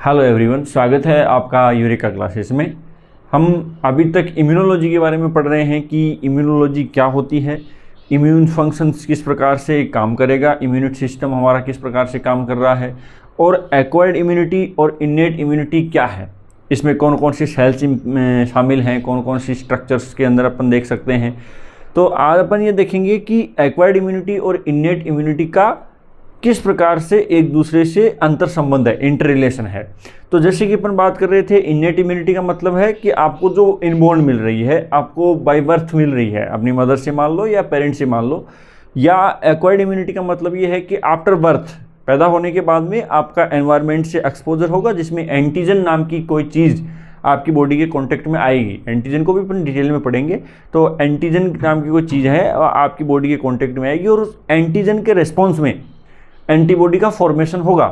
Hello everyone, स्वागत है आपका यूरेका क्लासेस में। हम अभी तक इम्यूनोलॉजी के बारे में पढ़ रहे हैं कि इम्यूनोलॉजी क्या होती है, इम्यून फंक्शंस किस प्रकार से काम करेगा, इम्यूनिटी सिस्टम हमारा किस प्रकार से काम कर रहा है, और एक्वायर्ड इम्यूनिटी और इन्नेट इम्यूनिटी क्या है, इसमें कौन कौन सी सेल्स शामिल हैं, कौन कौन सी स्ट्रक्चर्स के अंदर अपन देख सकते हैं। तो आज अपन ये देखेंगे कि एक्वायर्ड इम्यूनिटी और इन्नेट इम्यूनिटी का किस प्रकार से एक दूसरे से अंतर संबंध है, इंटर रिलेशन है। तो जैसे कि अपन बात कर रहे थे, इन्नेट इम्यूनिटी का मतलब है कि आपको जो इनबॉर्न मिल रही है, आपको बाय बर्थ मिल रही है, अपनी मदर से मान लो या पेरेंट से मान लो। या एक्वायर्ड इम्यूनिटी का मतलब ये है कि आफ्टर बर्थ, पैदा होने के बाद में आपका एनवायरनमेंट से एक्सपोजर होगा, जिसमें एंटीजन नाम की कोई चीज़ आपकी बॉडी के कांटेक्ट में आएगी। एंटीजन को भी अपन डिटेल में पढ़ेंगे। तो एंटीजन नाम की कोई चीज़ है और आपकी बॉडी के कांटेक्ट में आएगी, और उस एंटीजन के रिस्पॉन्स में एंटीबॉडी का फॉर्मेशन होगा,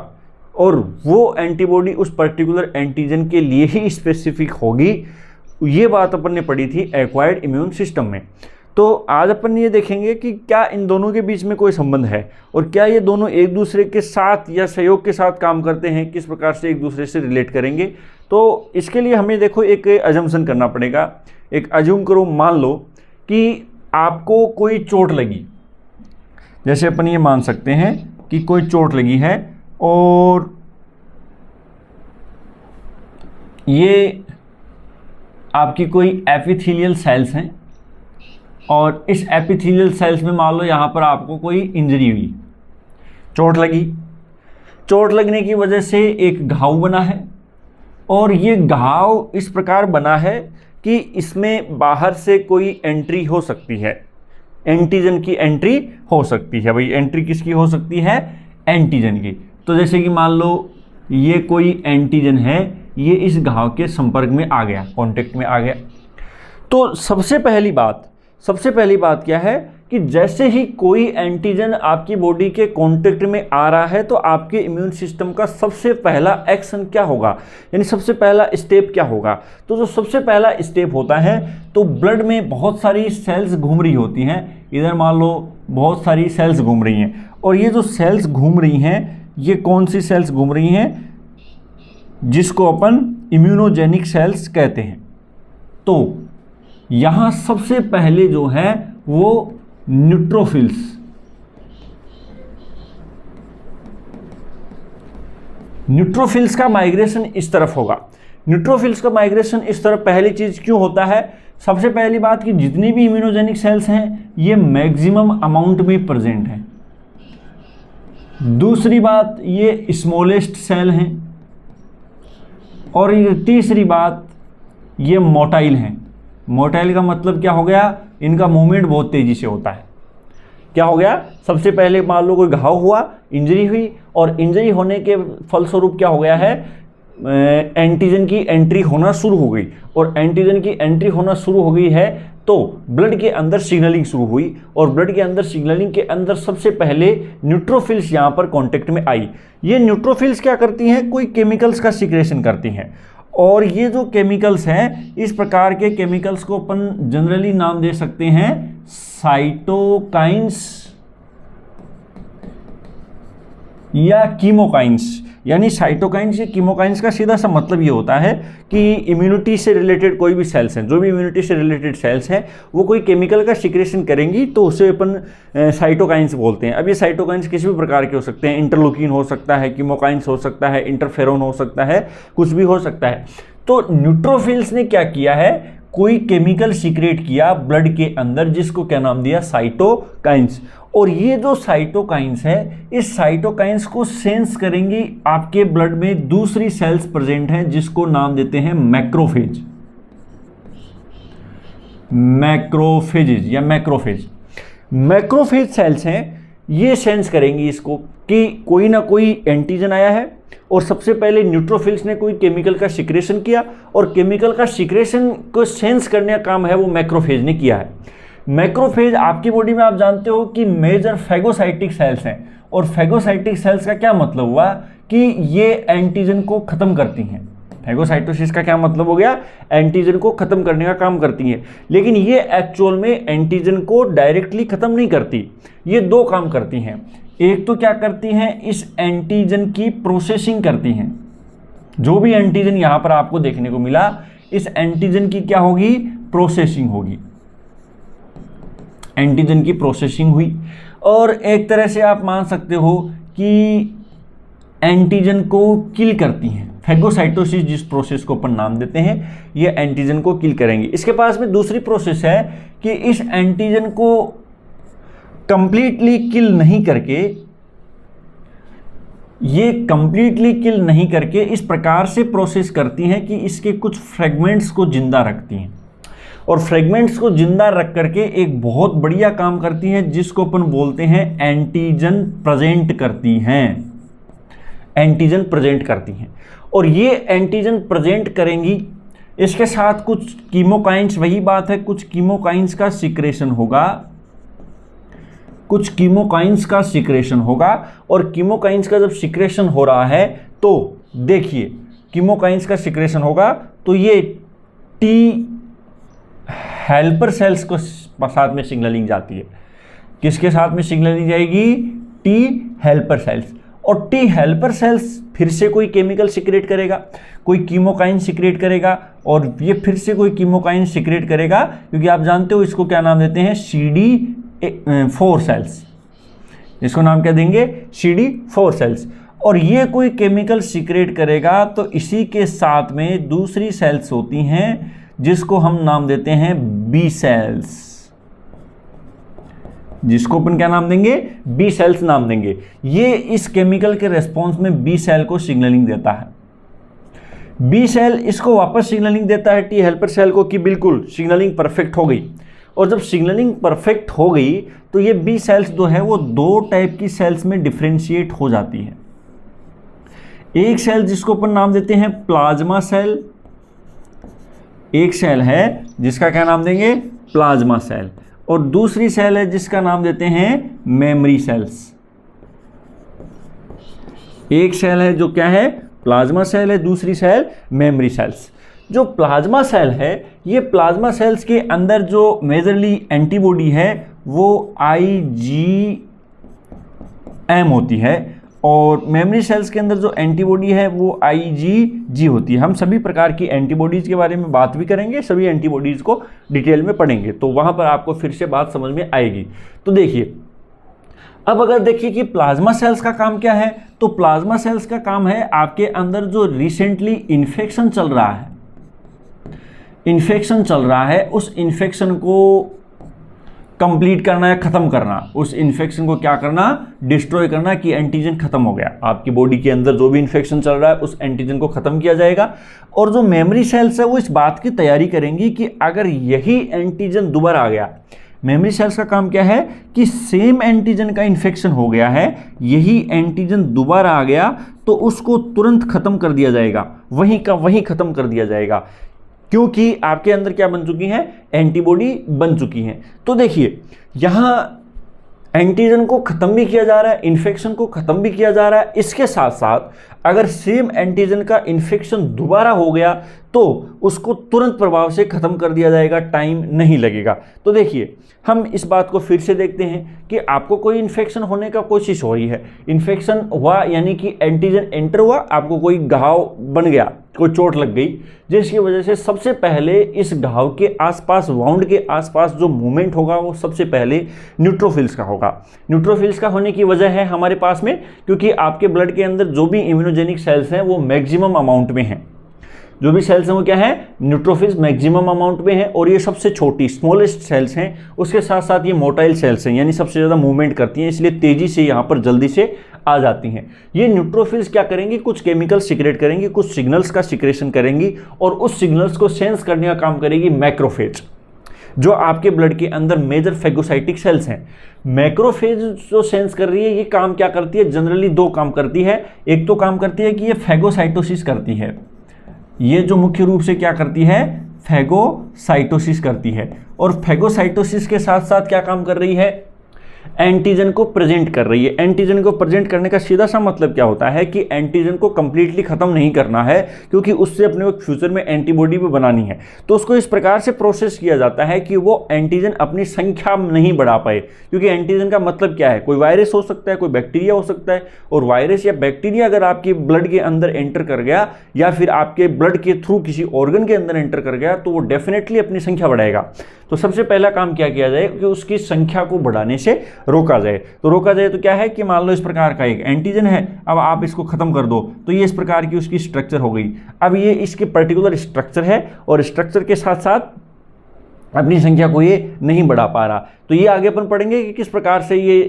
और वो एंटीबॉडी उस पर्टिकुलर एंटीजन के लिए ही स्पेसिफिक होगी। ये बात अपन ने पढ़ी थी एक्वायर्ड इम्यून सिस्टम में। तो आज अपन ये देखेंगे कि क्या इन दोनों के बीच में कोई संबंध है, और क्या ये दोनों एक दूसरे के साथ या सहयोग के साथ काम करते हैं, किस प्रकार से एक दूसरे से रिलेट करेंगे। तो इसके लिए हमें देखो एक अजम्पशन करना पड़ेगा। एक अज्यूम करो, मान लो कि आपको कोई चोट लगी। जैसे अपन ये मान सकते हैं कि कोई चोट लगी है, और ये आपकी कोई एपिथेलियल सेल्स हैं, और इस एपिथेलियल सेल्स में मान लो यहाँ पर आपको कोई इंजरी हुई, चोट लगी। चोट लगने की वजह से एक घाव बना है, और ये घाव इस प्रकार बना है कि इसमें बाहर से कोई एंट्री हो सकती है, एंटीजन की एंट्री हो सकती है। भाई एंट्री किसकी हो सकती है? एंटीजन की। तो जैसे कि मान लो ये कोई एंटीजन है, ये इस घाव के संपर्क में आ गया, कांटेक्ट में आ गया। तो सबसे पहली बात क्या है कि जैसे ही कोई एंटीजन आपकी बॉडी के कांटेक्ट में आ रहा है, तो आपके इम्यून सिस्टम का सबसे पहला एक्शन क्या होगा, यानी सबसे पहला स्टेप क्या होगा। तो जो सबसे पहला स्टेप होता है, तो ब्लड में बहुत सारी सेल्स घूम रही होती हैं। इधर मान लो बहुत सारी सेल्स घूम रही हैं, और ये जो सेल्स घूम रही हैं, ये कौन सी सेल्स घूम रही हैं? जिसको अपन इम्यूनोजेनिक सेल्स कहते हैं। तो यहाँ सबसे पहले जो है वो न्यूट्रोफिल्स, न्यूट्रोफिल्स का माइग्रेशन इस तरफ होगा। न्यूट्रोफिल्स का माइग्रेशन इस तरफ पहली चीज क्यों होता है? सबसे पहली बात कि जितनी भी इम्यूनोजेनिक सेल्स हैं, ये मैक्सिमम अमाउंट में प्रेजेंट हैं। दूसरी बात, ये स्मॉलेस्ट सेल हैं, और ये तीसरी बात, ये मोटाइल हैं। मोटाइल का मतलब क्या हो गया? इनका मूवमेंट बहुत तेजी से होता है। क्या हो गया? सबसे पहले मान लो कोई घाव हुआ, इंजरी हुई, और इंजरी होने के फलस्वरूप क्या हो गया है? एंटीजन की एंट्री होना शुरू हो गई, और एंटीजन की एंट्री होना शुरू हो गई है तो ब्लड के अंदर सिग्नलिंग शुरू हुई, और ब्लड के अंदर सिग्नलिंग के अंदर सबसे पहले न्यूट्रोफिल्स यहाँ पर कांटेक्ट में आई। ये न्यूट्रोफिल्स क्या करती हैं? कोई केमिकल्स का सिक्रेशन करती हैं, और ये जो केमिकल्स हैं, इस प्रकार के केमिकल्स को अपन जनरली नाम दे सकते हैं साइटोकाइंस या कीमोकाइंस। यानी साइटोकाइंस या कीमोकाइंस का सीधा सा मतलब ये होता है कि इम्यूनिटी से रिलेटेड कोई भी सेल्स हैं, जो भी इम्यूनिटी से रिलेटेड सेल्स हैं, वो कोई केमिकल का सिक्रेशन करेंगी, तो उसे अपन साइटोकाइंस बोलते हैं। अब ये साइटोकाइंस किसी भी प्रकार के हो सकते हैं, इंटरलूकिन हो सकता है, कीमोकाइंस हो सकता है, इंटरफेरोन हो सकता है, कुछ भी हो सकता है। तो न्यूट्रोफिल्स ने क्या किया है? कोई केमिकल सीक्रेट किया ब्लड के अंदर, जिसको क्या नाम दिया? साइटोकाइंस। और ये जो साइटोकाइंस है, इस साइटोकाइंस को सेंस करेंगी आपके ब्लड में दूसरी सेल्स प्रेजेंट हैं, जिसको नाम देते हैं मैक्रोफेज, मैक्रोफेजेस या मैक्रोफेज। मैक्रोफेज सेल्स हैं, ये सेंस करेंगी इसको कि कोई ना कोई एंटीजन आया है, और सबसे पहले न्यूट्रोफिल्स ने कोई केमिकल का सिक्रेशन किया, और केमिकल का सिक्रेशन को सेंस करने का काम है वो मैक्रोफेज ने किया है। मैक्रोफेज आपकी बॉडी में आप जानते हो कि मेजर फैगोसाइटिक सेल्स हैं, और फैगोसाइटिक सेल्स का क्या मतलब हुआ कि ये एंटीजन को खत्म करती हैं। फैगोसाइटोसिस का क्या मतलब हो गया? एंटीजन को खत्म करने का काम करती हैं। लेकिन ये एक्चुअल में एंटीजन को डायरेक्टली खत्म नहीं करती, ये दो काम करती हैं। एक तो क्या करती हैं, इस एंटीजन की प्रोसेसिंग करती हैं, जो भी एंटीजन यहां पर आपको देखने को मिला, इस एंटीजन की क्या होगी, प्रोसेसिंग होगी, एंटीजन की प्रोसेसिंग हुई। और एक तरह से आप मान सकते हो कि एंटीजन को किल करती हैं, फैगोसाइटोसिस जिस प्रोसेस को अपन नाम देते हैं, ये एंटीजन को किल करेंगे। इसके पास में दूसरी प्रोसेस है कि इस एंटीजन को कंप्लीटली किल नहीं करके, ये कंप्लीटली किल नहीं करके इस प्रकार से प्रोसेस करती हैं कि इसके कुछ फ्रेगमेंट्स को जिंदा रखती हैं, और फ्रेगमेंट्स को जिंदा रख करके एक बहुत बढ़िया काम करती हैं जिसको अपन बोलते हैं एंटीजन प्रेजेंट करती हैं, एंटीजन प्रेजेंट करती हैं। और ये एंटीजन प्रेजेंट करेंगी, इसके साथ कुछ कीमोकाइंस, वही बात है, कुछ कीमोकाइंस का सिक्रेशन होगा, कुछ कीमोकाइंस का सिक्रेशन होगा। और कीमोकाइंस का जब सिक्रेशन हो रहा है तो देखिए, कीमोकाइंस का सिक्रेशन होगा तो ये टी हेल्पर सेल्स को साथ में सिग्नलिंग जाती है। किसके साथ में सिग्नलिंग जाएगी, टी हेल्पर सेल्स। और टी हेल्पर सेल्स फिर से कोई केमिकल सिक्रेट करेगा, कोई कीमोकाइन सिक्रेट करेगा, और ये फिर से कोई कीमोकाइन सिक्रेट करेगा, क्योंकि आप जानते हो इसको क्या नाम देते हैं, CD4 सेल्स, इसको नाम क्या देंगे, CD4 सेल्स। और ये कोई केमिकल सिक्रेट करेगा तो इसी के साथ में दूसरी सेल्स होती हैं जिसको हम नाम देते हैं बी सेल्स, जिसको अपन क्या नाम देंगे, बी सेल्स नाम देंगे। ये इस केमिकल के रेस्पॉन्स में बी सेल को सिग्नलिंग देता है, बी सेल इसको वापस सिग्नलिंग देता है टी हेल्पर सेल को कि बिल्कुल सिग्नलिंग परफेक्ट हो गई। और जब सिग्नलिंग परफेक्ट हो गई तो ये बी सेल्स जो है वो दो टाइप की सेल्स में डिफ्रेंशिएट हो जाती है। एक सेल जिसको अपन नाम देते हैं प्लाज्मा सेल, एक सेल है जिसका क्या नाम देंगे, प्लाज्मा सेल, और दूसरी सेल है जिसका नाम देते हैं मेमोरी सेल्स। एक सेल है जो क्या है, प्लाज्मा सेल है, दूसरी सेल मेमोरी सेल्स। जो प्लाज्मा सेल है, ये प्लाज्मा सेल्स के अंदर जो मेजरली एंटीबॉडी है वो IgM होती है, और मेमोरी सेल्स के अंदर जो एंटीबॉडी है वो IgG होती है। हम सभी प्रकार की एंटीबॉडीज़ के बारे में बात भी करेंगे, सभी एंटीबॉडीज़ को डिटेल में पढ़ेंगे, तो वहाँ पर आपको फिर से बात समझ में आएगी। तो देखिए, अब अगर देखिए कि प्लाज्मा सेल्स का काम क्या है, तो प्लाज्मा सेल्स का काम है आपके अंदर जो रिसेंटली इन्फेक्शन चल रहा है, इन्फेक्शन चल रहा है, उस इन्फेक्शन को कंप्लीट करना या खत्म करना, उस इन्फेक्शन को क्या करना, डिस्ट्रॉय करना कि एंटीजन खत्म हो गया। आपकी बॉडी के अंदर जो भी इन्फेक्शन चल रहा है उस एंटीजन को खत्म किया जाएगा। और जो मेमोरी सेल्स है वो इस बात की तैयारी करेंगी कि अगर यही एंटीजन दोबारा आ गया, मेमोरी सेल्स का काम क्या है कि सेम एंटीजन का इन्फेक्शन हो गया है, यही एंटीजन दोबारा आ गया तो उसको तुरंत खत्म कर दिया जाएगा, वहीं का वहीं खत्म कर दिया जाएगा, क्योंकि आपके अंदर क्या बन चुकी हैं, एंटीबॉडी बन चुकी हैं। तो देखिए, यहां एंटीजन को खत्म भी किया जा रहा है, इन्फेक्शन को खत्म भी किया जा रहा है। इसके साथ साथ अगर सेम एंटीजन का इन्फेक्शन दोबारा हो गया तो उसको तुरंत प्रभाव से खत्म कर दिया जाएगा, टाइम नहीं लगेगा। तो देखिए, हम इस बात को फिर से देखते हैं कि आपको कोई इन्फेक्शन होने का कोशिश हो रही है, इन्फेक्शन हुआ यानी कि एंटीजन एंटर हुआ, आपको कोई घाव बन गया, कोई चोट लग गई, जिसकी वजह से सबसे पहले इस घाव के आसपास, वाउंड के आसपास जो मूवमेंट होगा वो सबसे पहले न्यूट्रोफिल्स का होगा। न्यूट्रोफिल्स का होने की वजह है हमारे पास में, क्योंकि आपके ब्लड के अंदर जो भी इम्यूनोजेनिक सेल्स हैं वो मैक्सिमम अमाउंट में हैं, जो भी सेल्स हैं वो क्या है, न्यूट्रोफिल्स मैक्सिमम अमाउंट में है, और ये सबसे छोटी स्मॉलेस्ट सेल्स हैं। उसके साथ साथ ये मोटाइल सेल्स हैं, यानी सबसे ज़्यादा मूवमेंट करती हैं, इसलिए तेज़ी से यहाँ पर जल्दी से आ जाती हैं। ये न्यूट्रोफिल्स क्या करेंगी, कुछ केमिकल सिक्रेट करेंगी, कुछ सिग्नल्स का सिक्रेशन करेंगी, और उस सिग्नल्स को सेंस करने का काम करेगी मैक्रोफेज, जो आपके ब्लड के अंदर मेजर फेगोसाइटिक सेल्स हैं। मैक्रोफेज जो सेंस कर रही है, ये काम क्या करती है, जनरली दो काम करती है। एक तो काम करती है कि ये फेगोसाइटोसिस करती है, ये जो मुख्य रूप से क्या करती है, फेगोसाइटोसिस करती है। और फेगोसाइटोसिस के साथ साथ क्या काम कर रही है, एंटीजन को प्रेजेंट कर रही है। एंटीजन को प्रेजेंट करने का सीधा सा मतलब क्या होता है कि एंटीजन को कंप्लीटली खत्म नहीं करना है, क्योंकि उससे अपने को फ्यूचर में एंटीबॉडी भी बनानी है। तो उसको इस प्रकार से प्रोसेस किया जाता है कि वो एंटीजन अपनी संख्या नहीं बढ़ा पाए, क्योंकि एंटीजन का मतलब क्या है, कोई वायरस हो सकता है, कोई बैक्टीरिया हो सकता है, और वायरस या बैक्टीरिया अगर आपके ब्लड के अंदर एंटर कर गया या फिर आपके ब्लड के थ्रू किसी ऑर्गन के अंदर एंटर कर गया, तो वो डेफिनेटली अपनी संख्या बढ़ाएगा। तो सबसे पहला काम क्या किया जाए कि उसकी संख्या को बढ़ाने से रोका जाए। तो रोका जाए तो क्या है कि मान लो इस प्रकार का एक एंटीजन है, अब आप इसको खत्म कर दो, तो ये इस प्रकार की उसकी स्ट्रक्चर हो गई। अब ये इसके पर्टिकुलर स्ट्रक्चर है और स्ट्रक्चर के साथ साथ अपनी संख्या को ये नहीं बढ़ा पा रहा। तो ये आगे अपन पढ़ेंगे कि किस प्रकार से ये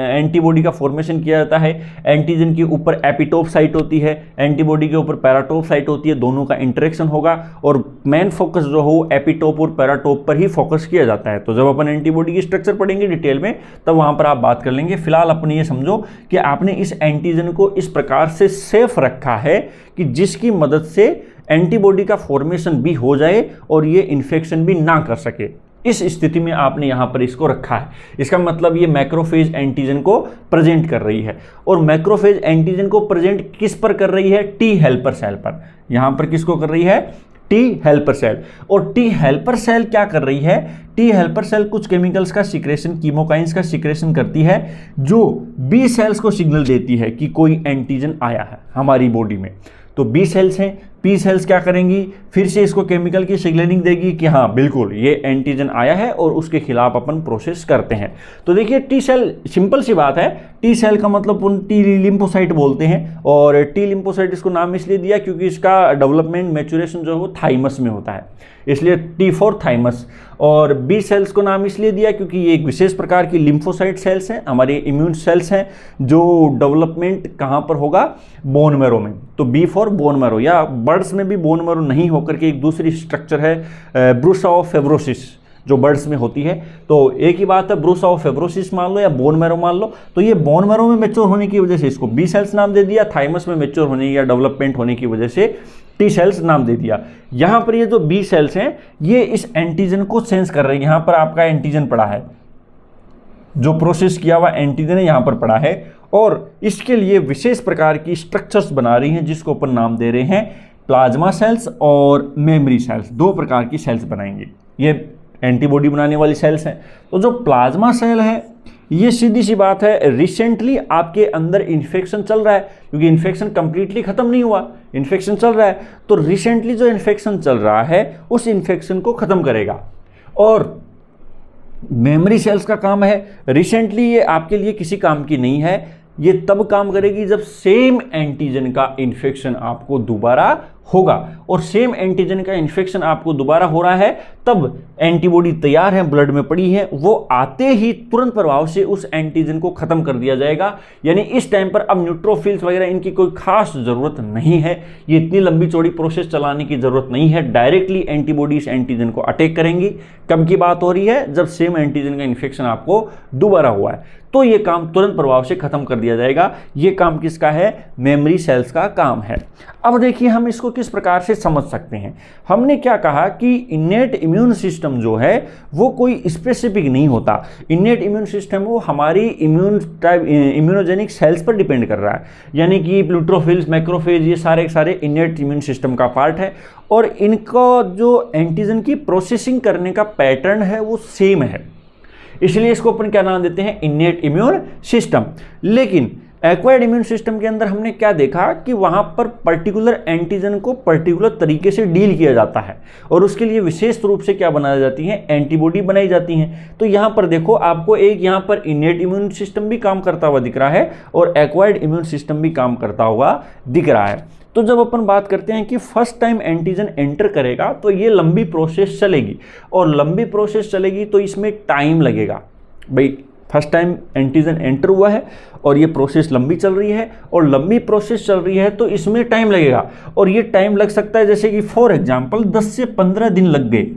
एंटीबॉडी का फॉर्मेशन किया जाता है। एंटीजन के ऊपर एपिटोप साइट होती है, एंटीबॉडी के ऊपर पैराटोप साइट होती है, दोनों का इंटरेक्शन होगा और मेन फोकस जो हो एपिटोप और पैराटोप पर ही फोकस किया जाता है। तो जब अपन एंटीबॉडी की स्ट्रक्चर पढ़ेंगे डिटेल में, तब वहाँ पर आप बात कर लेंगे। फिलहाल अपन ये समझो कि आपने इस एंटीजन को इस प्रकार से सेफ रखा है कि जिसकी मदद से एंटीबॉडी का फॉर्मेशन भी हो जाए और ये इन्फेक्शन भी ना कर सके। इस स्थिति में आपने यहाँ पर इसको रखा है। इसका मतलब ये मैक्रोफेज एंटीजन को प्रेजेंट कर रही है, और मैक्रोफेज एंटीजन को प्रेजेंट किस पर कर रही है, टी हेल्पर सेल पर। यहाँ पर किसको कर रही है, टी हेल्पर सेल। और टी हेल्पर सेल क्या कर रही है, टी हेल्पर सेल कुछ केमिकल्स का सिक्रेशन, कीमोकाइंस का सिक्रेशन करती है, जो बी सेल्स को सिग्नल देती है कि कोई एंटीजन आया है हमारी बॉडी में। तो बी सेल्स हैं, पी सेल्स क्या करेंगी, फिर से इसको केमिकल की सिग्नलिंग देगी कि हाँ बिल्कुल ये एंटीजन आया है और उसके खिलाफ अपन प्रोसेस करते हैं। तो देखिए टी सेल, सिंपल सी बात है, टी सेल का मतलब टी लिम्फोसाइट बोलते हैं, और टी लिम्फोसाइट इसको नाम इसलिए दिया क्योंकि इसका डेवलपमेंट मैच्योरेशन जो है वो थाइमस में होता है, इसलिए टी फॉर थाइमस। और बी सेल्स को नाम इसलिए दिया क्योंकि ये एक विशेष प्रकार की लिम्फोसाइट सेल्स हैं, हमारे इम्यून सेल्स हैं, जो डेवलपमेंट कहाँ पर होगा, बोन मैरो में। तो बी फॉर बोन मैरो, या बर्ड्स में भी बोन मैरो नहीं होकर के एक दूसरी स्ट्रक्चर है ब्रूसाओफेब्रोसिस जो बर्ड्स में होती है। तो एक ही बात है, ब्रूसाओफेब्रोसिस मान लो या बोन मैरो मान लो। तो ये बोन मैरो में मैच्योर होने की वजह से इसको बी सेल्स नाम दे दिया, थाइमस में मैच्योर होने या डेवलपमेंट होने की वजह से टी सेल्स नाम दे दिया। यहाँ पर ये जो बी सेल्स हैं ये इस एंटीजन को सेंस कर रहे हैं। यहाँ पर आपका एंटीजन पड़ा है, जो प्रोसेस किया हुआ एंटीजन है यहाँ पर पड़ा है, और इसके लिए विशेष प्रकार की स्ट्रक्चर्स बना रही हैं जिसको अपन नाम दे रहे हैं प्लाज्मा सेल्स और मेमोरी सेल्स। दो प्रकार की सेल्स बनाएंगे, ये एंटीबॉडी बनाने वाली सेल्स हैं। तो जो प्लाज्मा सेल है ये सीधी सी बात है, रिसेंटली आपके अंदर इन्फेक्शन चल रहा है, क्योंकि इन्फेक्शन कंप्लीटली खत्म नहीं हुआ, इन्फेक्शन चल रहा है। तो रिसेंटली जो इन्फेक्शन चल रहा है उस इन्फेक्शन को खत्म करेगा। और मेमोरी सेल्स का काम है, रिसेंटली ये आपके लिए किसी काम की नहीं है, ये तब काम करेगी जब सेम एंटीजन का इन्फेक्शन आपको दोबारा होगा। और सेम एंटीजन का इन्फेक्शन आपको दोबारा हो रहा है, तब एंटीबॉडी तैयार है, ब्लड में पड़ी है, वो आते ही तुरंत प्रभाव से उस एंटीजन को खत्म कर दिया जाएगा। यानी इस टाइम पर अब न्यूट्रोफिल्स वगैरह इनकी कोई खास जरूरत नहीं है, ये इतनी लंबी चौड़ी प्रोसेस चलाने की जरूरत नहीं है। डायरेक्टली एंटीबॉडी इस एंटीजन को अटैक करेंगी। कब की बात हो रही है, जब सेम एंटीजन का इन्फेक्शन आपको दोबारा हुआ है, तो ये काम तुरंत प्रभाव से खत्म कर दिया जाएगा। ये काम किसका है, मेमोरी सेल्स का काम है। अब देखिए हम इसको किस प्रकार से समझ सकते हैं। हमने क्या कहा कि इनेट इम्यून सिस्टम जो है वो कोई स्पेसिफिक नहीं होता। इनेट इम्यून सिस्टम वो हमारी इम्यूनोजेनिक सेल्स पर डिपेंड कर रहा है, यानी कि न्यूट्रोफिल्स, मैक्रोफेज, ये सारे सारे इनेट इम्यून सिस्टम का पार्ट है, और इनका जो एंटीजन की प्रोसेसिंग करने का पैटर्न है वो सेम है, इसलिए इसको अपन क्या नाम देते हैं, इनेट इम्यून सिस्टम। लेकिन एक्वायर्ड इम्यून सिस्टम के अंदर हमने क्या देखा कि वहां पर पर्टिकुलर एंटीजन को पर्टिकुलर तरीके से डील किया जाता है, और उसके लिए विशेष रूप से क्या बनाई जाती है, एंटीबॉडी बनाई जाती हैं। तो यहां पर देखो आपको एक यहां पर इनेट इम्यून सिस्टम भी काम करता हुआ दिख रहा है, और एक्वायर्ड इम्यून सिस्टम भी काम करता हुआ दिख रहा है। तो जब अपन बात करते हैं कि फर्स्ट टाइम एंटीजन एंटर करेगा तो ये लंबी प्रोसेस चलेगी, और लंबी प्रोसेस चलेगी तो इसमें टाइम लगेगा। भाई फर्स्ट टाइम एंटीजन एंटर हुआ है और ये प्रोसेस लंबी चल रही है, और लंबी प्रोसेस चल रही है तो इसमें टाइम लगेगा, और ये टाइम लग सकता है जैसे कि फॉर एग्जांपल 10 से 15 दिन लग गए।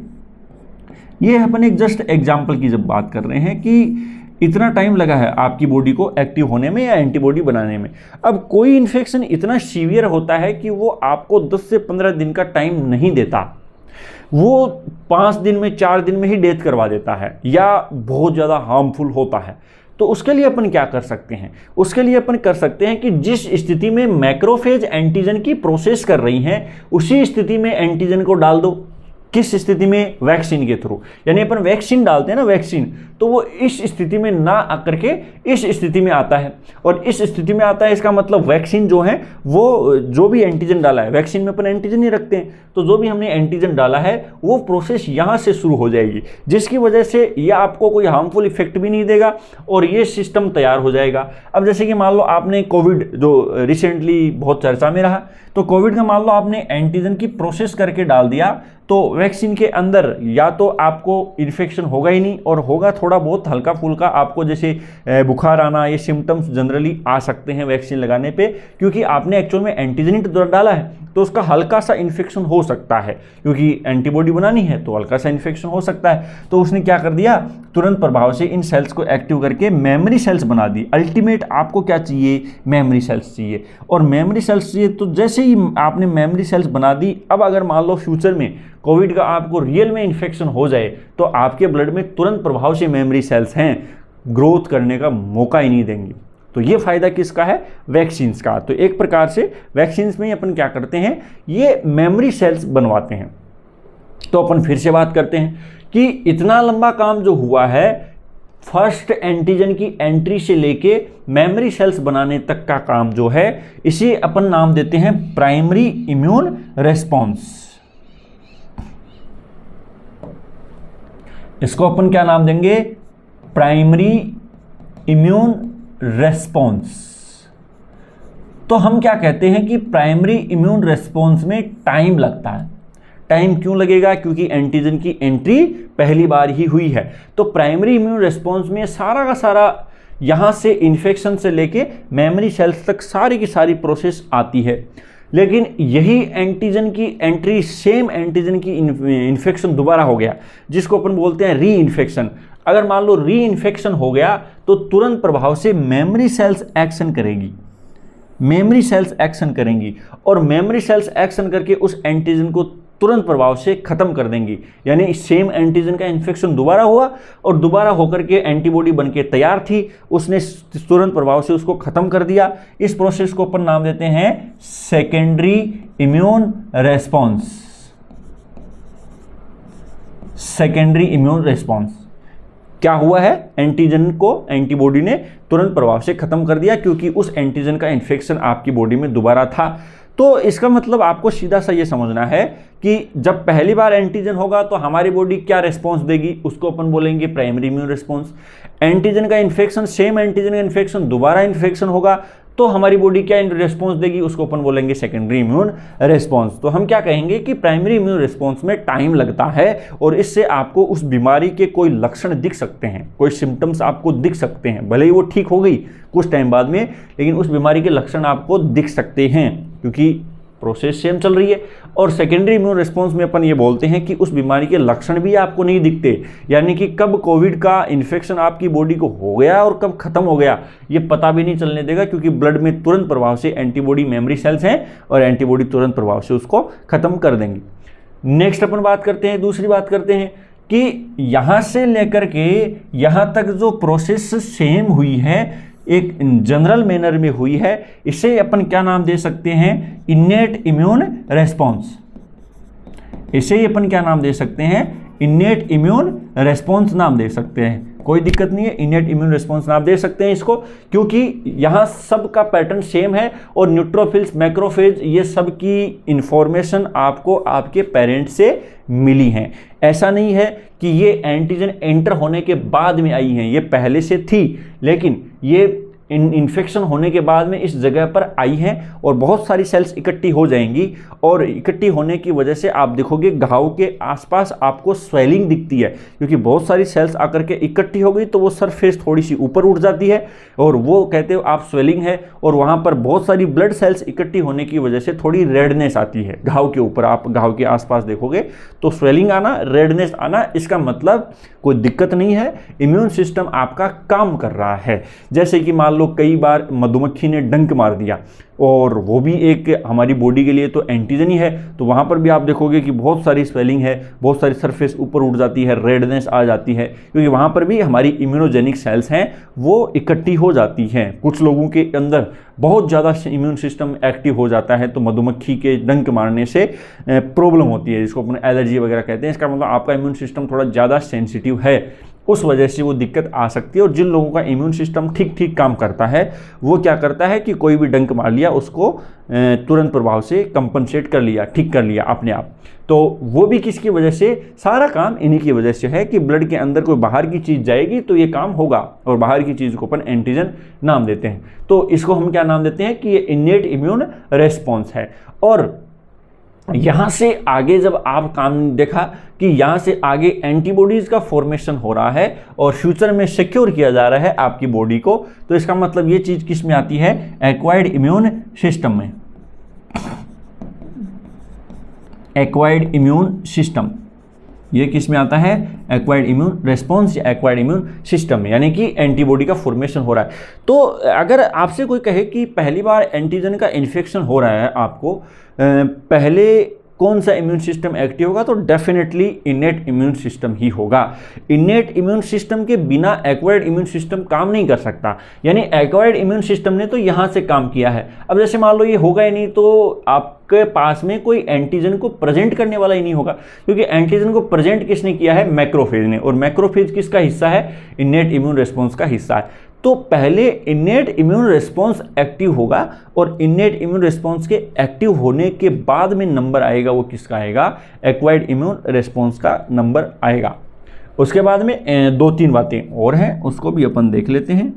ये अपन एक जस्ट एग्जांपल की जब बात कर रहे हैं कि इतना टाइम लगा है आपकी बॉडी को एक्टिव होने में या एंटीबॉडी बनाने में। अब कोई इन्फेक्शन इतना सीवियर होता है कि वो आपको 10 से 15 दिन का टाइम नहीं देता, वो 5 दिन में 4 दिन में ही डेथ करवा देता है, या बहुत ज़्यादा हार्मफुल होता है। तो उसके लिए अपन क्या कर सकते हैं, उसके लिए अपन कर सकते हैं कि जिस स्थिति में मैक्रोफेज एंटीजन की प्रोसेस कर रही हैं उसी स्थिति में एंटीजन को डाल दो। किस स्थिति में? वैक्सीन के थ्रू। यानी अपन वैक्सीन डालते हैं ना, वैक्सीन, तो वो इस स्थिति में ना आकर के इस स्थिति में आता है, और इस स्थिति में आता है इसका मतलब वैक्सीन जो है वो जो भी एंटीजन डाला है, वैक्सीन में अपन एंटीजन ही रखते हैं, तो जो भी हमने एंटीजन डाला है वो प्रोसेस यहाँ से शुरू हो जाएगी, जिसकी वजह से ये आपको कोई हार्मफुल इफेक्ट भी नहीं देगा और ये सिस्टम तैयार हो जाएगा। अब जैसे कि मान लो आपने कोविड जो रिसेंटली बहुत चर्चा में रहा, तो कोविड का मान लो आपने एंटीजन की प्रोसेस करके डाल दिया, तो वैक्सीन के अंदर या तो आपको इन्फेक्शन होगा ही नहीं, और होगा थोड़ा बहुत हल्का फुल्का, आपको जैसे बुखार आना, ये सिम्टम्स जनरली आ सकते हैं वैक्सीन लगाने पे, क्योंकि आपने एक्चुअल में एंटीजन ही डाला है, तो उसका हल्का सा इन्फेक्शन हो सकता है, क्योंकि एंटीबॉडी बनानी है तो हल्का सा इन्फेक्शन हो सकता है। तो उसने क्या कर दिया, तुरंत प्रभाव से इन सेल्स को एक्टिव करके मेमोरी सेल्स बना दी। अल्टीमेट आपको क्या चाहिए? मेमोरी सेल्स चाहिए, और मेमोरी सेल्स चाहिए तो जैसे ही आपने मेमोरी सेल्स बना दी, अब अगर मान लो फ्यूचर में कोविड का आपको रियल में इन्फेक्शन हो जाए तो आपके ब्लड में तुरंत प्रभाव से मेमोरी सेल्स हैं, ग्रोथ करने का मौका ही नहीं देंगी। तो ये फायदा किसका है? वैक्सीन्स का। तो एक प्रकार से वैक्सीन्स में अपन क्या करते हैं, ये मेमोरी सेल्स बनवाते हैं। तो अपन फिर से बात करते हैं कि इतना लंबा काम जो हुआ है, फर्स्ट एंटीजन की एंट्री से लेके मेमोरी सेल्स बनाने तक का काम जो है, इसे अपन नाम देते हैं प्राइमरी इम्यून रेस्पॉन्स। इसको अपन क्या नाम देंगे? Primary immune response. तो हम क्या कहते हैं कि प्राइमरी इम्यून रेस्पॉन्स में टाइम लगता है। टाइम क्यों लगेगा? क्योंकि एंटीजन की एंट्री पहली बार ही हुई है। तो प्राइमरी इम्यून रेस्पॉन्स में सारा का सारा यहाँ से इन्फेक्शन से लेके मेमोरी सेल्स तक सारी की सारी प्रोसेस आती है। लेकिन यही एंटीजन की एंट्री, सेम एंटीजन की इन्फेक्शन दोबारा हो गया, जिसको अपन बोलते हैं री इन्फेक्शन। अगर मान लो री इन्फेक्शन हो गया तो तुरंत प्रभाव से मेमोरी सेल्स एक्शन करेगी, मेमोरी सेल्स एक्शन करेंगी, और मेमोरी सेल्स एक्शन करके उस एंटीजन को तुरंत प्रभाव से खत्म कर देंगी। यानी सेम एंटीजन का इन्फेक्शन दोबारा हुआ और दोबारा होकर के एंटीबॉडी बनके तैयार थी, उसने तुरंत प्रभाव से उसको खत्म कर दिया। इस प्रोसेस को अपन नाम देते हैं secondary immune response. Secondary immune response क्या हुआ है? एंटीजन को एंटीबॉडी ने तुरंत प्रभाव से खत्म कर दिया, क्योंकि उस एंटीजन का इन्फेक्शन आपकी बॉडी में दोबारा था। तो इसका मतलब आपको सीधा सा ये समझना है कि जब पहली बार एंटीजन होगा तो हमारी बॉडी क्या रिस्पॉन्स देगी, उसको अपन बोलेंगे प्राइमरी इम्यून रिस्पॉन्स। एंटीजन का इन्फेक्शन, सेम एंटीजन का इन्फेक्शन दोबारा इन्फेक्शन होगा तो हमारी बॉडी क्या रिस्पॉन्स देगी, उसको अपन बोलेंगे सेकेंडरी इम्यून रिस्पॉन्स। तो हम क्या कहेंगे कि प्राइमरी इम्यून रिस्पॉन्स में टाइम लगता है, और इससे आपको उस बीमारी के कोई लक्षण दिख सकते हैं, कोई सिम्टम्स आपको दिख सकते हैं, भले ही वो ठीक हो गई कुछ टाइम बाद में, लेकिन उस बीमारी के लक्षण आपको दिख सकते हैं, क्योंकि प्रोसेस सेम चल रही है। और सेकेंडरी इम्यून रिस्पॉन्स में अपन ये बोलते हैं कि उस बीमारी के लक्षण भी आपको नहीं दिखते, यानी कि कब कोविड का इन्फेक्शन आपकी बॉडी को हो गया और कब खत्म हो गया ये पता भी नहीं चलने देगा, क्योंकि ब्लड में तुरंत प्रभाव से एंटीबॉडी मेमोरी सेल्स हैं और एंटीबॉडी तुरंत प्रभाव से उसको खत्म कर देंगी। नेक्स्ट अपन बात करते हैं, दूसरी बात करते हैं कि यहाँ से लेकर के यहाँ तक जो प्रोसेस सेम हुई है, एक जनरल मैनर में हुई है, इसे अपन क्या नाम दे सकते हैं? Innate immune response. इसे ही अपन क्या नाम दे सकते हैं? इन्नेट इम्यून रेस्पॉन्स नाम दे सकते हैं। कोई दिक्कत नहीं है, इन्नेट इम्यून रिस्पॉन्स नाम दे सकते हैं इसको, क्योंकि यहाँ सब का पैटर्न सेम है, और न्यूट्रोफिल्स, मैक्रोफेज, ये सब की इंफॉर्मेशन आपको आपके पेरेंट से मिली हैं। ऐसा नहीं है कि ये एंटीजन एंटर होने के बाद में आई हैं, ये पहले से थी, लेकिन ये इन्फेक्शन होने के बाद में इस जगह पर आई हैं और बहुत सारी सेल्स इकट्ठी हो जाएंगी, और इकट्ठी होने की वजह से आप देखोगे घाव के आसपास आपको स्वेलिंग दिखती है, क्योंकि बहुत सारी सेल्स आकर के इकट्ठी हो गई तो वो सरफेस थोड़ी सी ऊपर उठ जाती है, और वो कहते हो आप स्वेलिंग है, और वहाँ पर बहुत सारी ब्लड सेल्स इकट्ठी होने की वजह से थोड़ी रेडनेस आती है घाव के ऊपर। आप घाव के आसपास देखोगे तो स्वेलिंग आना, रेडनेस आना, इसका मतलब कोई दिक्कत नहीं है, इम्यून सिस्टम आपका काम कर रहा है। जैसे कि मान लो लो कई बार मधुमक्खी ने डंक मार दिया, और वो भी एक हमारी बॉडी के लिए तो एंटीजन ही है, तो वहाँ पर भी आप देखोगे कि बहुत सारी स्वेलिंग है, बहुत सारी सरफेस ऊपर उठ जाती है, रेडनेस आ जाती है, क्योंकि वहाँ पर भी हमारी इम्यूनोजेनिक सेल्स हैं वो इकट्ठी हो जाती हैं। कुछ लोगों के अंदर बहुत ज़्यादा इम्यून सिस्टम एक्टिव हो जाता है, तो मधुमक्खी के डंक मारने से प्रॉब्लम होती है, जिसको अपन एलर्जी वगैरह कहते हैं। इसका मतलब आपका इम्यून सिस्टम थोड़ा ज़्यादा सेंसिटिव है, उस वजह से वो दिक्कत आ सकती है। और जिन लोगों का इम्यून सिस्टम ठीक ठीक काम करता है, वो क्या करता है कि कोई भी डंक मार लिया उसको तुरंत प्रभाव से कंपनसेट कर लिया, ठीक कर लिया अपने आप। तो वो भी किसकी वजह से, सारा काम इन्हीं की वजह से है कि ब्लड के अंदर कोई बाहर की चीज़ जाएगी तो ये काम होगा, और बाहर की चीज़ को अपन एंटीजन नाम देते हैं। तो इसको हम क्या नाम देते हैं कि ये इन्नेट इम्यून रेस्पॉन्स है। और यहाँ से आगे जब आप काम देखा कि यहाँ से आगे एंटीबॉडीज़ का फॉर्मेशन हो रहा है और फ्यूचर में सिक्योर किया जा रहा है आपकी बॉडी को, तो इसका मतलब ये चीज़ किस में आती है, एक्वायर्ड इम्यून सिस्टम में। एक्वायर्ड इम्यून सिस्टम ये किस में आता है, एक्वायर्ड इम्यून रेस्पॉन्स या एक्वायर्ड इम्यून सिस्टम में, यानी कि एंटीबॉडी का फॉर्मेशन हो रहा है। तो अगर आपसे कोई कहे कि पहली बार एंटीजन का इन्फेक्शन हो रहा है आपको, पहले कौन सा इम्यून सिस्टम एक्टिव होगा, तो डेफिनेटली इनेट इम्यून सिस्टम ही होगा। इनेट इम्यून सिस्टम के बिना एक्वायर्ड इम्यून सिस्टम काम नहीं कर सकता, यानी एक्वायर्ड इम्यून सिस्टम ने तो यहाँ से काम किया है। अब जैसे मान लो ये होगा ही नहीं, तो आपके पास में कोई एंटीजन को प्रेजेंट करने वाला ही नहीं होगा, क्योंकि एंटीजन को प्रेजेंट किसने किया है, मैक्रोफेज ने, और मैक्रोफेज किसका हिस्सा है, इनेट इम्यून रिस्पॉन्स का हिस्सा है। तो पहले इनेट इम्यून रिस्पॉन्स एक्टिव होगा, और इनेट इम्यून रिस्पॉन्स के एक्टिव होने के बाद में नंबर आएगा, वो किसका आएगा, एक्वायर्ड इम्यून रिस्पॉन्स का नंबर आएगा। उसके बाद में दो तीन बातें और हैं, उसको भी अपन देख लेते हैं।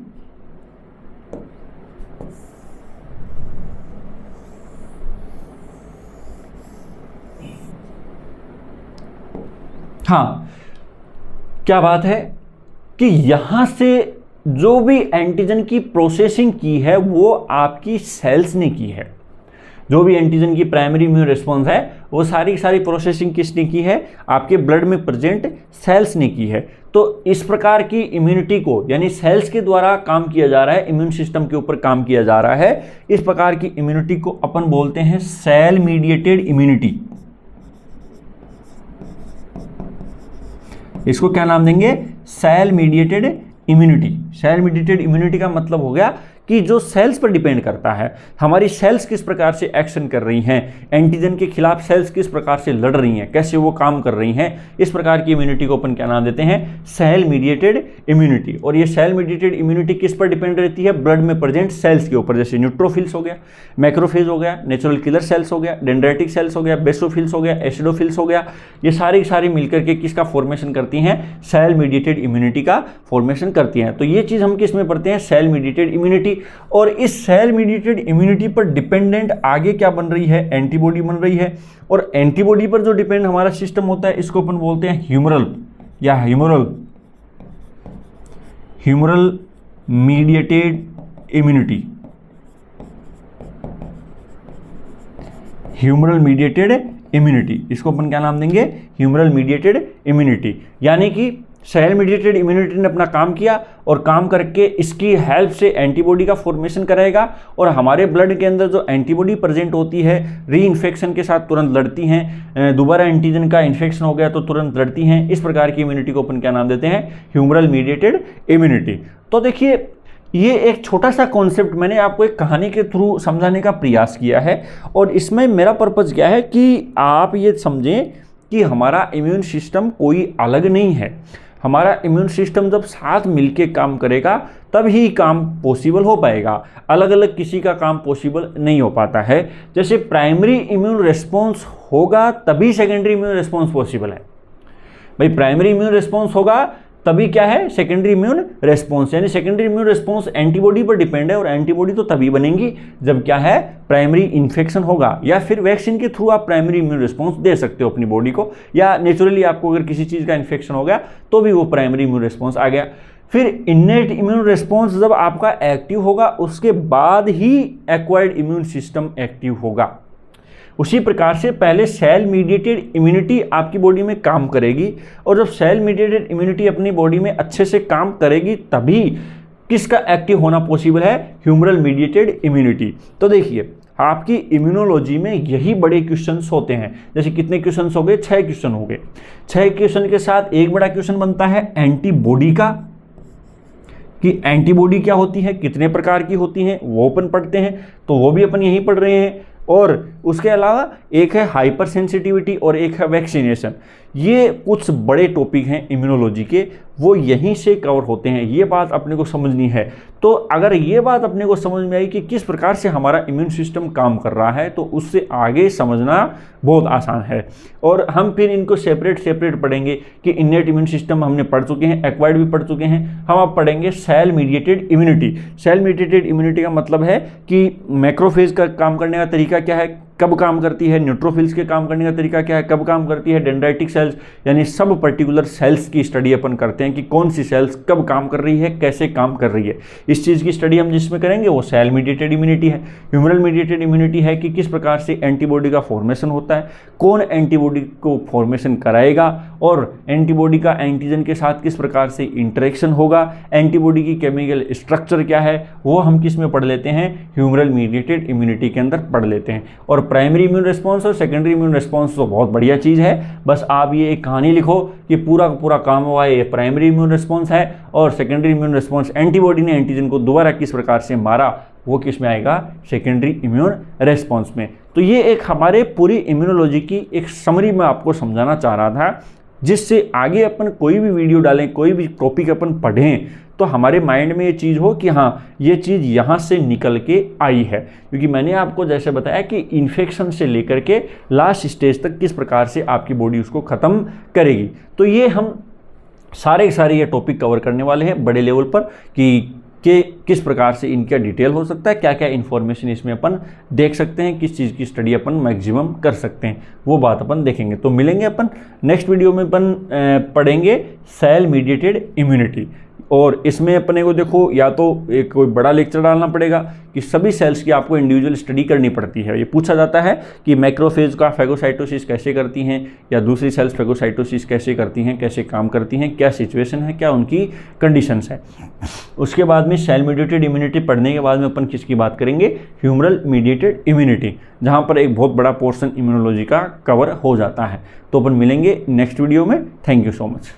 हाँ, क्या बात है कि यहां से जो भी एंटीजन की प्रोसेसिंग की है वो आपकी सेल्स ने की है। जो भी एंटीजन की प्राइमरी इम्यून रिस्पॉन्स है वो सारी प्रोसेसिंग किसने की है, आपके ब्लड में प्रेजेंट सेल्स ने की है। तो इस प्रकार की इम्यूनिटी को, यानी सेल्स के द्वारा काम किया जा रहा है, इम्यून सिस्टम के ऊपर काम किया जा रहा है, इस प्रकार की इम्यूनिटी को अपन बोलते हैं सेल मीडिएटेड इम्यूनिटी। इसको क्या नाम देंगे, cell mediated immunity. Cell mediated immunity का मतलब हो गया कि जो सेल्स पर डिपेंड करता है, हमारी सेल्स किस प्रकार से एक्शन कर रही हैं, एंटीजन के खिलाफ सेल्स किस प्रकार से लड़ रही हैं, कैसे वो काम कर रही हैं, इस प्रकार की इम्यूनिटी को अपन क्या नाम देते हैं, सेल मीडिएटेड इम्यूनिटी। और ये सेल मीडिएटेड इम्यूनिटी किस पर डिपेंड रहती है, ब्लड में प्रेजेंट सेल्स के ऊपर, जैसे न्यूट्रोफिल्स हो गया, मैक्रोफेज हो गया, नेचुरल किलर सेल्स हो गया, डेंड्राइटिक सेल्स हो गया, बेसोफिल्स हो गया, एसिडोफिल्स हो गया, ये सारी मिलकर के किसका फॉर्मेशन करती हैं, सेल मीडिएटेड इम्यूनिटी का फॉर्मेशन करती हैं। तो ये चीज़ हम किस में पढ़ते हैं, सेल मीडिएटेड इम्यूनिटी। और इस सेल मीडिएटेड इम्यूनिटी पर डिपेंडेंट आगे क्या बन रही है, एंटीबॉडी बन रही है। और एंटीबॉडी पर जो डिपेंड हमारा सिस्टम होता है, इसको अपन बोलते हैं ह्यूमरल या humoral mediated immunity. Humoral mediated immunity, इसको अपन क्या नाम देंगे, ह्यूमरल मीडिएटेड इम्यूनिटी। यानी कि सेल मीडिएटेड इम्यूनिटी ने अपना काम किया, और काम करके इसकी हेल्प से एंटीबॉडी का फॉर्मेशन कराएगा, और हमारे ब्लड के अंदर जो एंटीबॉडी प्रेजेंट होती है री इन्फेक्शन के साथ तुरंत लड़ती हैं, दोबारा एंटीजन का इन्फेक्शन हो गया तो तुरंत लड़ती हैं। इस प्रकार की इम्यूनिटी को अपन क्या नाम देते हैं, ह्यूमरल मीडिएटेड इम्यूनिटी। तो देखिए, ये एक छोटा सा कॉन्सेप्ट मैंने आपको एक कहानी के थ्रू समझाने का प्रयास किया है, और इसमें मेरा पर्पज़ क्या है कि आप ये समझें कि हमारा इम्यून सिस्टम कोई अलग नहीं है। हमारा इम्यून सिस्टम जब साथ मिलके काम करेगा तब ही काम पॉसिबल हो पाएगा, अलग अलग किसी का काम पॉसिबल नहीं हो पाता है। जैसे प्राइमरी इम्यून रिस्पॉन्स होगा तभी सेकेंडरी इम्यून रिस्पॉन्स पॉसिबल है। भाई प्राइमरी इम्यून रिस्पॉन्स होगा तभी क्या है, सेकेंडरी इम्यून रिस्पॉन्स। यानी सेकेंडरी इम्यून रिस्पॉन्स एंटीबॉडी पर डिपेंड है, और एंटीबॉडी तो तभी बनेंगी जब क्या है, प्राइमरी इन्फेक्शन होगा, या फिर वैक्सीन के थ्रू आप प्राइमरी इम्यून रिस्पॉन्स दे सकते हो अपनी बॉडी को, या नेचुरली आपको अगर किसी चीज़ का इन्फेक्शन हो गया तो भी वो प्राइमरी इम्यून रिस्पॉन्स आ गया। फिर इनेट इम्यून रिस्पॉन्स जब आपका एक्टिव होगा, उसके बाद ही एक्वायर्ड इम्यून सिस्टम एक्टिव होगा। उसी प्रकार से पहले सेल मीडिएटेड इम्यूनिटी आपकी बॉडी में काम करेगी, और जब सेल मीडिएटेड इम्यूनिटी अपनी बॉडी में अच्छे से काम करेगी तभी किसका एक्टिव होना पॉसिबल है? Humoral mediated immunity. तो देखिए आपकी इम्यूनोलॉजी में यही बड़े क्वेश्चंस होते हैं। जैसे कितने क्वेश्चंस हो गए? 6 क्वेश्चन हो गए। 6 क्वेश्चन के साथ एक बड़ा क्वेश्चन बनता है एंटीबॉडी का, कि एंटीबॉडी क्या होती है, कितने प्रकार की होती हैं, वो अपन पढ़ते हैं, तो वो भी अपन यही पढ़ रहे हैं। और उसके अलावा एक है हाइपर सेंसिटिविटी और एक है वैक्सीनेशन। ये कुछ बड़े टॉपिक हैं इम्यूनोलॉजी के, वो यहीं से कवर होते हैं। ये बात अपने को समझनी है। तो अगर ये बात अपने को समझ में आई कि किस प्रकार से हमारा इम्यून सिस्टम काम कर रहा है, तो उससे आगे समझना बहुत आसान है। और हम फिर इनको सेपरेट पढ़ेंगे कि इन्नेट इम्यून सिस्टम हमने पढ़ चुके हैं, एक्वायर्ड भी पढ़ चुके हैं। हम अब पढ़ेंगे cell mediated immunity. Cell mediated immunity का मतलब है कि मैक्रोफेज का काम करने का तरीका क्या है, कब काम करती है, न्यूट्रोफिल्स के काम करने का तरीका क्या है, कब काम करती है, डेंड्राइटिक सेल्स, यानी सब पर्टिकुलर सेल्स की स्टडी अपन करते हैं कि कौन सी सेल्स कब काम कर रही है, कैसे काम कर रही है। इस चीज़ की स्टडी हम जिसमें करेंगे वो सेल मीडिएटेड इम्यूनिटी है। ह्यूमरल मीडिएटेड इम्यूनिटी है कि किस प्रकार से एंटीबॉडी का फॉर्मेशन होता है, कौन एंटीबॉडी को फॉर्मेशन कराएगा, और एंटीबॉडी का एंटीजन के साथ किस प्रकार से इंटरेक्शन होगा, एंटीबॉडी की केमिकल स्ट्रक्चर क्या है, वो हम किस में पढ़ लेते हैं? ह्यूमरल मीडिएटेड इम्यूनिटी के अंदर पढ़ लेते हैं। और प्राइमरी इम्यून रिस्पॉन्स और सेकेंडरी इम्यून रिस्पॉन्स तो बहुत बढ़िया चीज़ है। बस आप ये एक कहानी लिखो कि पूरा का पूरा काम हुआ है, ये प्राइमरी इम्यून रिस्पॉन्स है, और सेकेंडरी इम्यून रिस्पॉन्स एंटीबॉडी ने एंटीजन को दोबारा किस प्रकार से मारा, वो किस में आएगा? सेकेंडरी इम्यून रिस्पॉन्स में। तो ये एक हमारे पूरी इम्यूनोलॉजी की एक समरी में आपको समझाना चाह रहा था, जिससे आगे अपन कोई भी वीडियो डालें, कोई भी टॉपिक अपन पढ़ें, तो हमारे माइंड में ये चीज़ हो कि हाँ ये चीज़ यहाँ से निकल के आई है। क्योंकि मैंने आपको जैसे बताया कि इन्फेक्शन से लेकर के लास्ट स्टेज तक किस प्रकार से आपकी बॉडी उसको ख़त्म करेगी। तो ये हम सारे ये टॉपिक कवर करने वाले हैं बड़े लेवल पर कि किस प्रकार से इनका डिटेल हो सकता है, क्या क्या इन्फॉर्मेशन इसमें अपन देख सकते हैं, किस चीज़ की स्टडी अपन मैक्सिमम कर सकते हैं, वो बात अपन देखेंगे। तो मिलेंगे अपन नेक्स्ट वीडियो में, अपन पढ़ेंगे सेल मीडिएटेड इम्यूनिटी। और इसमें अपने को देखो या तो एक कोई बड़ा लेक्चर डालना पड़ेगा कि सभी सेल्स की आपको इंडिविजुअल स्टडी करनी पड़ती है। ये पूछा जाता है कि मैक्रोफेज का फैगोसाइटोसिस कैसे करती हैं, या दूसरी सेल्स फैगोसाइटोसिस कैसे करती हैं, कैसे काम करती हैं, क्या सिचुएशन है, क्या उनकी कंडीशंस है। उसके बाद में सेल मीडिएटेड इम्यूनिटी पढ़ने के बाद में अपन किसकी बात करेंगे? ह्यूमरल मीडिएटेड इम्यूनिटी, जहाँ पर एक बहुत बड़ा पोर्शन इम्यूनोलॉजी का कवर हो जाता है। तो अपन मिलेंगे नेक्स्ट वीडियो में। Thank you so much.